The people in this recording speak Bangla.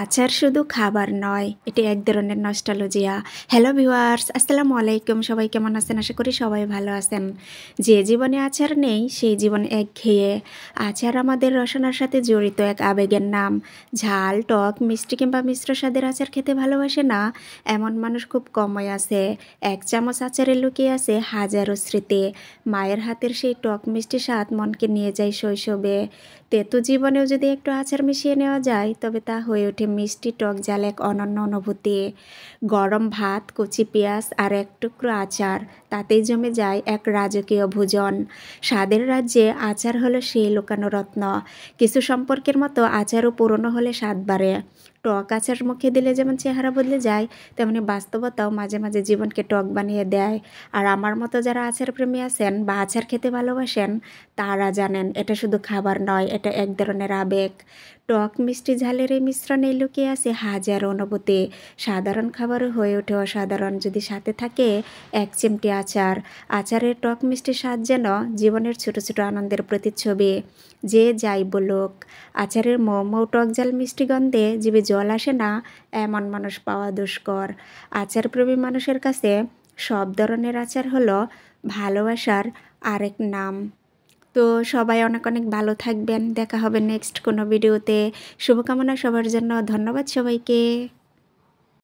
আচার শুধু খাবার নয়, এটি এক ধরনের নস্টালজিয়া। হ্যালো ভিউয়ার্স, আসসালামু আলাইকুম। সবাই কেমন আছেন? আশা করি সবাই ভালো আছেন। যে জীবনে আচার নেই, সেই জীবন একঘেয়ে। আচার আমাদের রসনার সাথে জড়িত এক আবেগের নাম। ঝাল, টক, মিষ্টি কিংবা মিশ্র স্বাদের আচার খেতে ভালোবাসে না, এমন মানুষ খুব কমই আছে। এক চামচ আচারে লুকিয়ে আছে হাজারো স্মৃতি। মায়ের হাতের সেই টক মিষ্টি স্বাদ মনকে নিয়ে যায় শৈশবে। তেতো জীবনেও যদি একটু আচার মিশিয়ে নেওয়া যায়, তবে তা হয়ে ওঠে মিষ্টি টক ঝাল এক অনন্য অনুভূতি। গরম ভাত, কচি পেঁয়াজ আর এক টুকরো আচার, তাতেই জমে যায় এক রাজকীয় ভোজন। স্বাদের রাজ্যে আচার হলো সেই লুকানো রত্ন। কিছু সম্পর্কের মতো আচারও পুরনো হলে স্বাদ বাড়ে। টক আচার মুখে দিলে যেমন চেহারা বদলে যায়, তেমনি বাস্তবতাও মাঝে মাঝে জীবনকে টক বানিয়ে দেয়। আর আমার মতো যারা আচার প্রেমী আছেন বা আচার খেতে ভালোবাসেন, তারা জানেন এটা শুধু খাবার নয়, এটা এক ধরনের আবেগ। টক মিষ্টি ঝালের এই মিশ্রণে লুকিয়ে আছে হাজারো অনুভূতি। সাধারণ খাবারও হয়ে ওঠে অসাধারণ যদি সাথে থাকে এক চিমটি আচার। আচারের টক মিষ্টি স্বাদ যেন জীবনের ছোট ছোট আনন্দের প্রতিচ্ছবি। যে যাই বলুক, আচারের মৌ মৌ টক ঝাল মিষ্টি গন্ধে জিভে জল আসে না, এমন মানুষ পাওয়া দুষ্কর। আচার প্রেমী মানুষের কাছে সব ধরনের আচার হলো ভালোবাসার আরেক নাম। তো সবাই অনেক অনেক ভালো থাকবেন। দেখা হবে নেক্সট কোনো ভিডিওতে। শুভকামনা সবার জন্য। ধন্যবাদ সবাইকে।